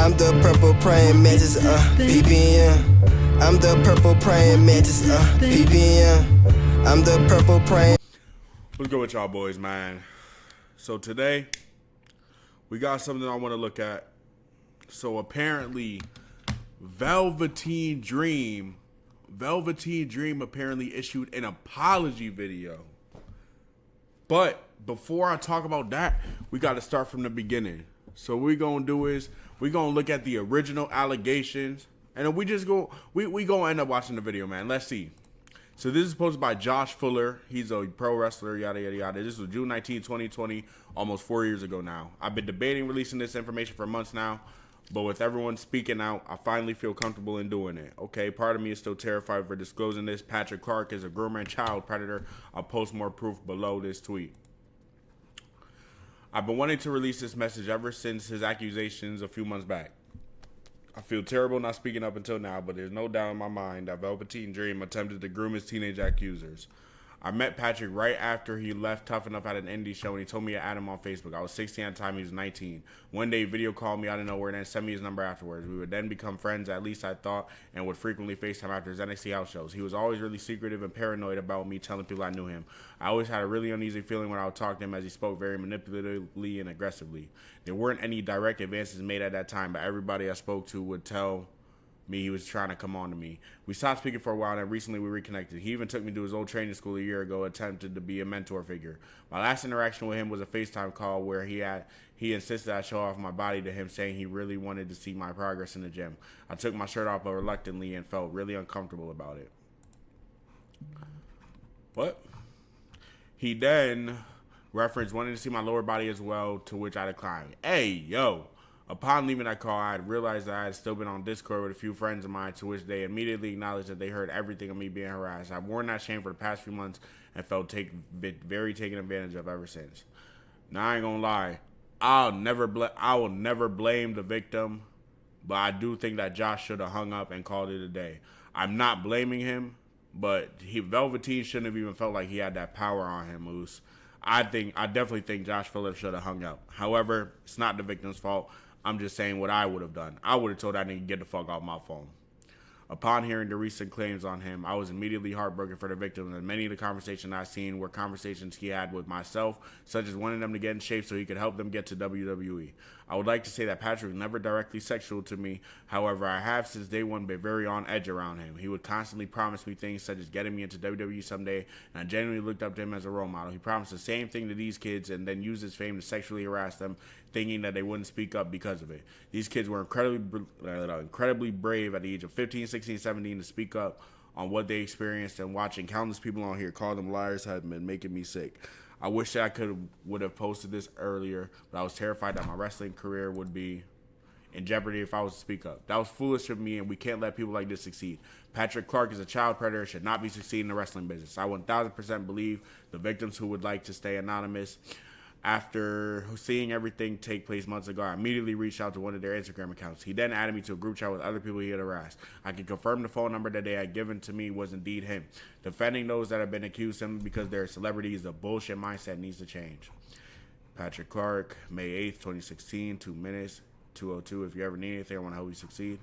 I'm the purple praying mantis, PPM. I'm the purple praying mantis, PPM. I'm the purple praying. What's good with y'all boys, man? So today, we got something I want to look at. So apparently, Velveteen Dream apparently issued an apology video. But before I talk about that, we got to start from the beginning. So what we're going to do is, we're going to look at the original allegations. And then we going to end up watching the video, man. Let's see. So this is posted by Josh Fuller. He's a pro wrestler, yada, yada, yada. This was June 19, 2020, almost 4 years ago now. I've been debating releasing this information for months now, but with everyone speaking out, I finally feel comfortable in doing it. Okay, part of me is still terrified for disclosing this. Patrick Clark is a groomer and child predator. I'll post more proof below this tweet. I've been wanting to release this message ever since his accusations a few months back. I feel terrible not speaking up until now, but there's no doubt in my mind that Velveteen Dream attempted to groom his teenage accusers. I met Patrick right after he left Tough Enough at an indie show, and he told me to add him on Facebook. I was 16 at the time, he was 19. One day, he video called me out of nowhere and then sent me his number afterwards. We would then become friends, at least I thought, and would frequently FaceTime after his NXT house shows. He was always really secretive and paranoid about me telling people I knew him. I always had a really uneasy feeling when I would talk to him, as he spoke very manipulatively and aggressively. There weren't any direct advances made at that time, but everybody I spoke to would tell me he was trying to come on to me. We stopped speaking for a while, and recently we reconnected. He even took me to his old training school a year ago, attempted to be a mentor figure. My last interaction with him was a FaceTime call where he insisted I show off my body to him, saying he really wanted to see my progress in the gym. I took my shirt off, but reluctantly, and felt really uncomfortable about it. What? He then referenced wanting to see my lower body as well, to which I declined. Hey, yo. Upon leaving that call, I had realized that I had still been on Discord with a few friends of mine, to which they immediately acknowledged that they heard everything of me being harassed. I've worn that shame for the past few months and felt very taken advantage of ever since. Now, I ain't gonna lie, I will never blame the victim, but I do think that Josh should have hung up and called it a day. I'm not blaming him, but Velveteen shouldn't have even felt like he had that power on him, Moose. I definitely think Josh Phillips should have hung up. However, it's not the victim's fault. I'm just saying what I would have done. I would have told that nigga to get the fuck off my phone. Upon hearing the recent claims on him, I was immediately heartbroken for the victims, and many of the conversations I've seen were conversations he had with myself, such as wanting them to get in shape so he could help them get to WWE. I would like to say that Patrick was never directly sexual to me. However, I have since day one been very on edge around him. He would constantly promise me things such as getting me into WWE someday, and I genuinely looked up to him as a role model. He promised the same thing to these kids and then used his fame to sexually harass them, thinking that they wouldn't speak up because of it. These kids were incredibly brave at the age of 15, 16, 17 to speak up on what they experienced, and watching countless people on here call them liars has been making me sick. I wish that I would have posted this earlier, but I was terrified that my wrestling career would be in jeopardy if I was to speak up. That was foolish of me, and we can't let people like this succeed. Patrick Clark is a child predator and should not be succeeding in the wrestling business. I 1000% believe the victims who would like to stay anonymous. After seeing everything take place months ago, I immediately reached out to one of their Instagram accounts. He then added me to a group chat with other people he had harassed. I can confirm the phone number that they had given to me was indeed him. Defending those that have been accused simply because they're celebrities, the bullshit mindset needs to change. Patrick Clark, May 8th, 2016, 2 minutes, 2:02. If you ever need anything, I want to help you succeed.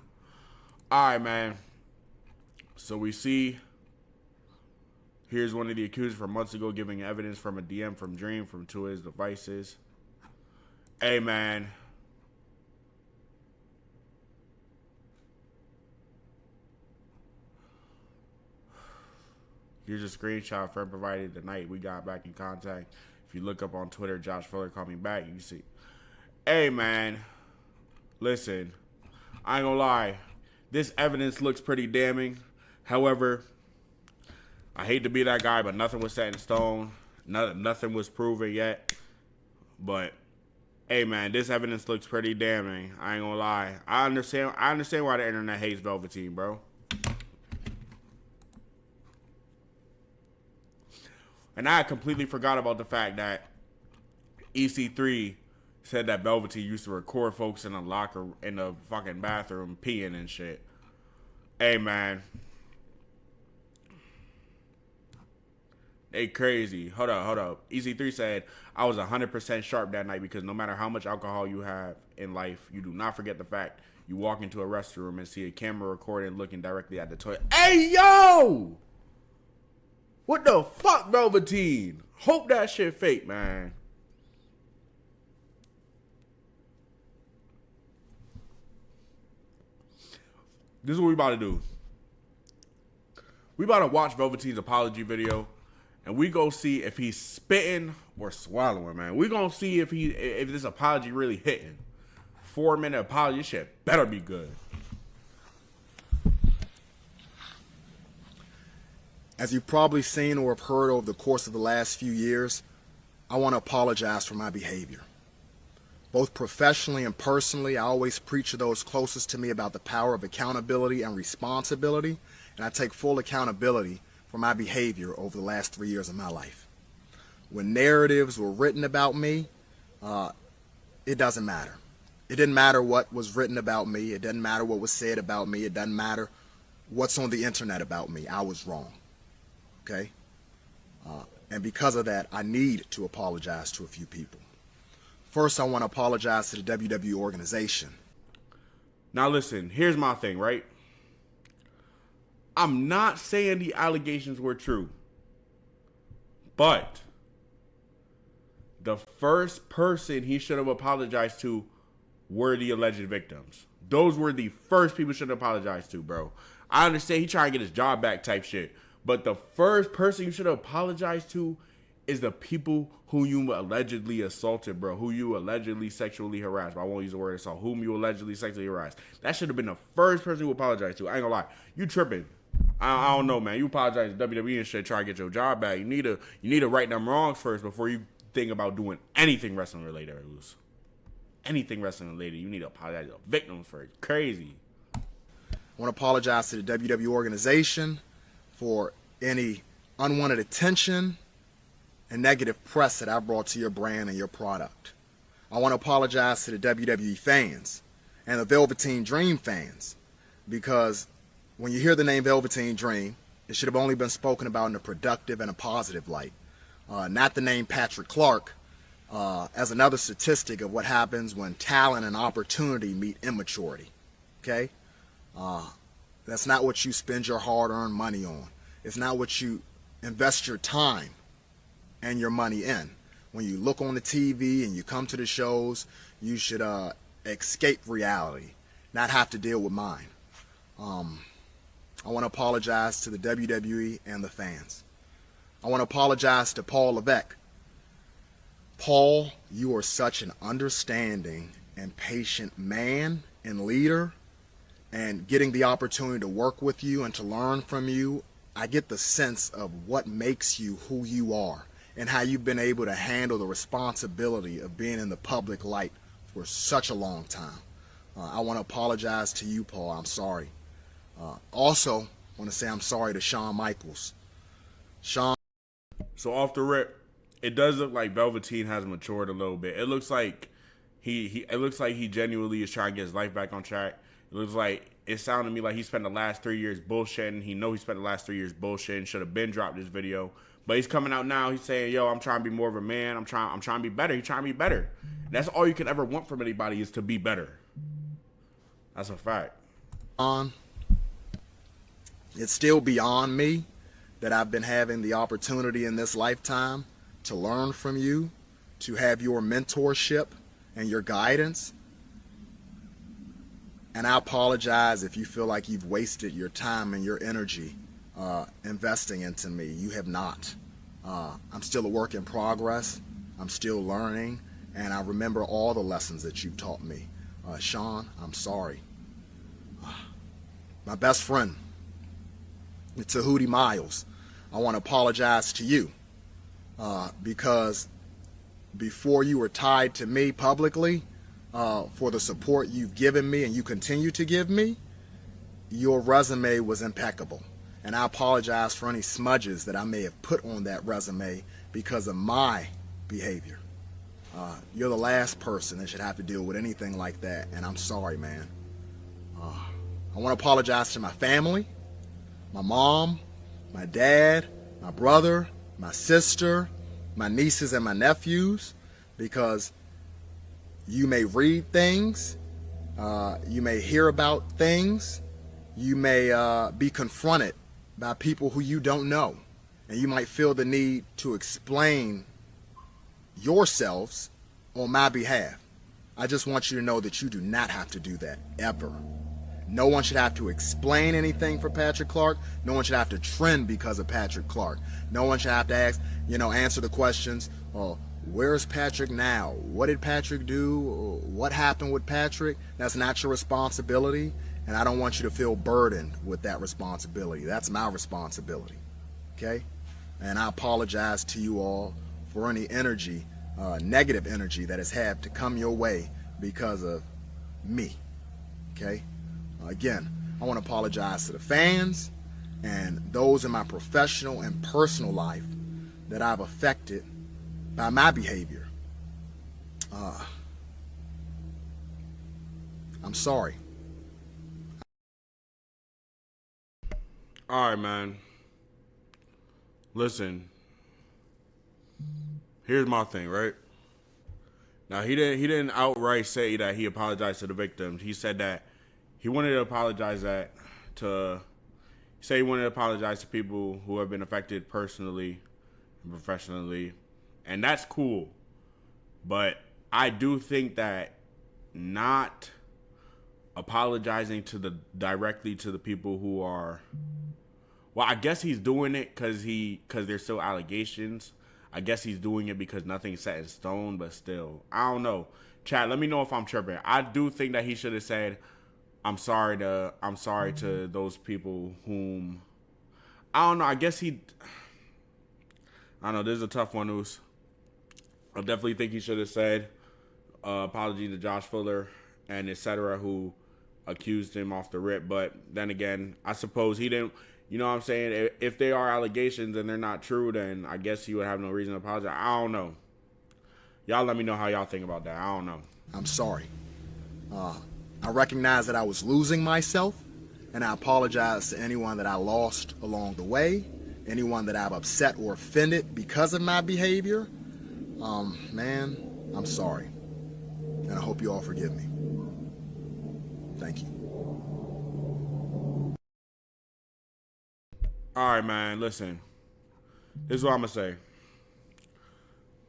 All right, man. So we see... Here's one of the accusers from months ago giving evidence from a DM from Dream from two of his devices. Hey, man. Here's a screenshot friend provided the night we got back in contact. If you look up on Twitter, Josh Fuller called me back. You can see. Hey, man. Listen. I ain't gonna lie. This evidence looks pretty damning. However... I hate to be that guy, but nothing was set in stone. Nothing was proven yet. But, hey, man, this evidence looks pretty damning. I ain't gonna lie. I understand why the internet hates Velveteen, bro. And I completely forgot about the fact that EC3 said that Velveteen used to record folks in the fucking bathroom peeing and shit. Hey, man. They crazy. Hold up. EC3 said, I was 100% sharp that night because no matter how much alcohol you have in life, you do not forget the fact you walk into a restroom and see a camera recording looking directly at the toilet. Hey, yo! What the fuck, Velveteen? Hope that shit fake, man. This is what we about to do. We about to watch Velveteen's apology video, and we go see if he's spitting or swallowing, man. We gonna see if this apology really hitting. 4-minute apology, this shit better be good. As you've probably seen or have heard over the course of the last few years, I want to apologize for my behavior. Both professionally and personally, I always preach to those closest to me about the power of accountability and responsibility, and I take full accountability for my behavior over the last 3 years of my life. When narratives were written about me, it doesn't matter. It didn't matter what was written about me. It doesn't matter what was said about me. It doesn't matter what's on the internet about me. I was wrong. Okay? And because of that, I need to apologize to a few people. First, I want to apologize to the WWE organization. Now listen, here's my thing, right? I'm not saying the allegations were true, but the first person he should have apologized to were the alleged victims. Those were the first people should have apologized to, bro. I understand he trying to get his job back type shit, but the first person you should have apologized to is the people who you allegedly assaulted, bro. Who you allegedly sexually harassed. I won't use the word assault. Whom you allegedly sexually harassed. That should have been the first person you apologized to. I ain't gonna lie. You tripping. I don't know, man. You apologize to WWE and shit, try to get your job back. You need to right them wrongs first before you think about doing anything wrestling related. Anything wrestling related, you need to apologize to victims first. Crazy. I want to apologize to the WWE organization for any unwanted attention and negative press that I brought to your brand and your product. I want to apologize to the WWE fans and the Velveteen Dream fans, because when you hear the name Velveteen Dream, it should have only been spoken about in a productive and a positive light, not the name Patrick Clark as another statistic of what happens when talent and opportunity meet immaturity. Okay? That's not what you spend your hard-earned money on. It's not what you invest your time and your money in. When you look on the TV and you come to the shows, you should escape reality, not have to deal with mine. I want to apologize to the WWE and the fans. I want to apologize to Paul Levesque. Paul, you are such an understanding and patient man and leader, and getting the opportunity to work with you and to learn from you, I get the sense of what makes you who you are and how you've been able to handle the responsibility of being in the public light for such a long time. I want to apologize to you, Paul. I'm sorry. Also, I want to say I'm sorry to Shawn Michaels. Shawn. So off the rip, it does look like Velveteen has matured a little bit. It looks like it looks like he genuinely is trying to get his life back on track. It looks like, it sounded to me like he spent the last 3 years bullshitting. He know he spent the last 3 years bullshitting. Should have been dropped this video. But he's coming out now. He's saying, yo, I'm trying to be more of a man. I'm trying to be better. He's trying to be better. That's all you can ever want from anybody, is to be better. That's a fact. It's still beyond me that I've been having the opportunity in this lifetime to learn from you, to have your mentorship and your guidance. And I apologize if you feel like you've wasted your time and your energy investing into me. You have not. I'm still a work in progress. I'm still learning, and I remember all the lessons that you've taught me. Shawn, I'm sorry. My best friend, Tahuti Miles, I want to apologize to you because before you were tied to me publicly for the support you've given me and you continue to give me, your resume was impeccable. And I apologize for any smudges that I may have put on that resume because of my behavior. You're the last person that should have to deal with anything like that, and I'm sorry, man. I want to apologize to my family, my mom, my dad, my brother, my sister, my nieces and my nephews, because You may read things, you may hear about things, you may be confronted by people who you don't know, and you might feel the need to explain yourselves on my behalf. I just want you to know that you do not have to do that, ever. No one should have to explain anything for Patrick Clark. No one should have to trend because of Patrick Clark. No one should have to answer the questions, where's Patrick now? What did Patrick do? What happened with Patrick? That's not your responsibility, and I don't want you to feel burdened with that responsibility. That's my responsibility, okay? And I apologize to you all for any energy, negative energy that has had to come your way because of me, okay? Again, I want to apologize to the fans and those in my professional and personal life that I've affected by my behavior. I'm sorry. All right, man. Listen. Here's my thing, right? Now he didn't outright say that he apologized to the victims. He said that he wanted to apologize to people who have been affected personally and professionally, and that's cool. But I do think that not apologizing directly to the people who are, well, I guess he's doing it because there's still allegations. I guess he's doing it because nothing's set in stone, but still, I don't know. Chat, let me know if I'm tripping. I do think that he should have said, I'm sorry to those people whom, I don't know. I guess I don't know. This is a tough one, Oos. I definitely think he should have said apology to Josh Fuller and etc. who accused him off the rip. But then again, I suppose he didn't. You know what I'm saying? If they are allegations and they're not true, then I guess he would have no reason to apologize. I don't know. Y'all let me know how y'all think about that. I don't know. I'm sorry. I recognize that I was losing myself, and I apologize to anyone that I lost along the way, anyone that I've upset or offended because of my behavior. Man, I'm sorry. And I hope you all forgive me. Thank you. All right, man, listen. This is what I'm going to say.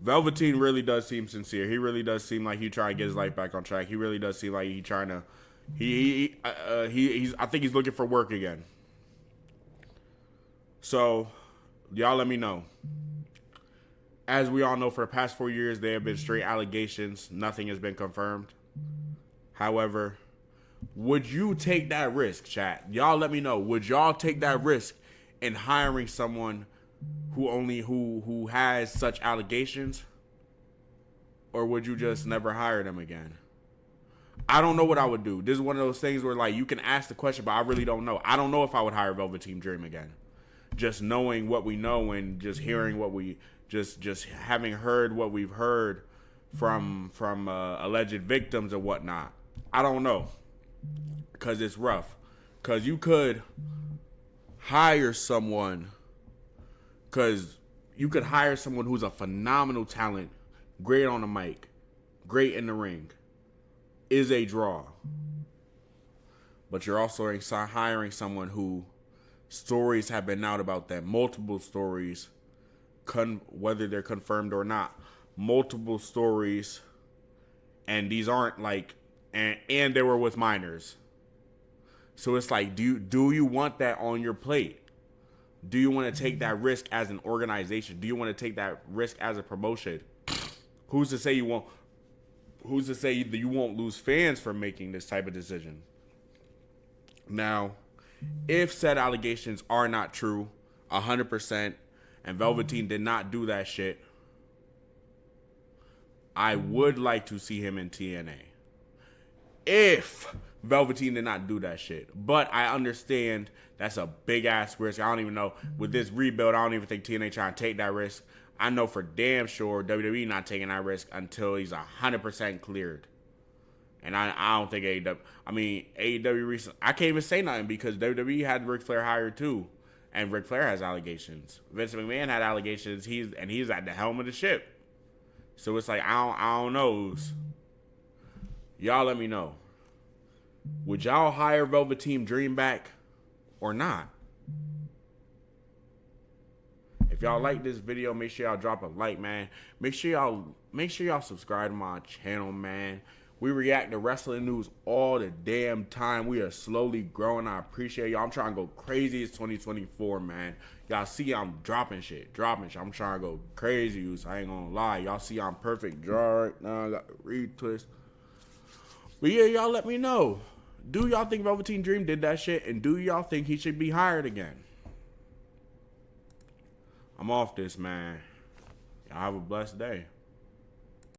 Velveteen really does seem sincere. He really does seem like he's trying to get his life back on track. He really does seem like he's trying to, I think he's looking for work again. So, y'all let me know. As we all know, for the past 4 years, there have been straight allegations. Nothing has been confirmed. However, would you take that risk, chat? Y'all let me know. Would y'all take that risk in hiring someone who has such allegations? Or would you just never hire them again? I don't know what I would do. This is one of those things where, like, you can ask the question, but I really don't know. I don't know if I would hire Velveteen Dream again. Just knowing what we know and just hearing what we just having heard what we've heard from alleged victims and whatnot. I don't know, because it's rough. Because you could hire someone, who's a phenomenal talent, great on the mic, great in the ring, is a draw. But you're also hiring someone who stories have been out about them, multiple stories, whether they're confirmed or not, multiple stories, and these aren't like, and they were with minors. So it's like, do you want that on your plate? Do you want to take that risk as an organization? Do you want to take that risk as a promotion? Who's to say you won't? Who's to say that you won't lose fans for making this type of decision? Now, if said allegations are not true, 100%, and Velveteen did not do that shit, I would like to see him in TNA. If Velveteen did not do that shit. But I understand that's a big ass risk. I don't even know. With this rebuild, I don't even think TNA trying to take that risk. I know for damn sure WWE not taking that risk until he's 100% cleared. And I don't think AEW. I mean, AEW recently, I can't even say nothing because WWE had Ric Flair hired too. And Ric Flair has allegations. Vince McMahon had allegations. He's at the helm of the ship. So it's like, I don't know. Y'all let me know. Would y'all hire Velveteen Dream back or not? If y'all like this video, make sure y'all drop a like, man. Make sure y'all subscribe to my channel, man. We react to wrestling news all the damn time. We are slowly growing. I appreciate y'all. I'm trying to go crazy. It's 2024, man. Y'all see I'm dropping shit. I'm trying to go crazy. So I ain't gonna lie. Y'all see I'm perfect draw right now. I got the retwist. But yeah, y'all let me know. Do y'all think Velveteen Dream did that shit? And do y'all think he should be hired again? I'm off this, man. Y'all have a blessed day.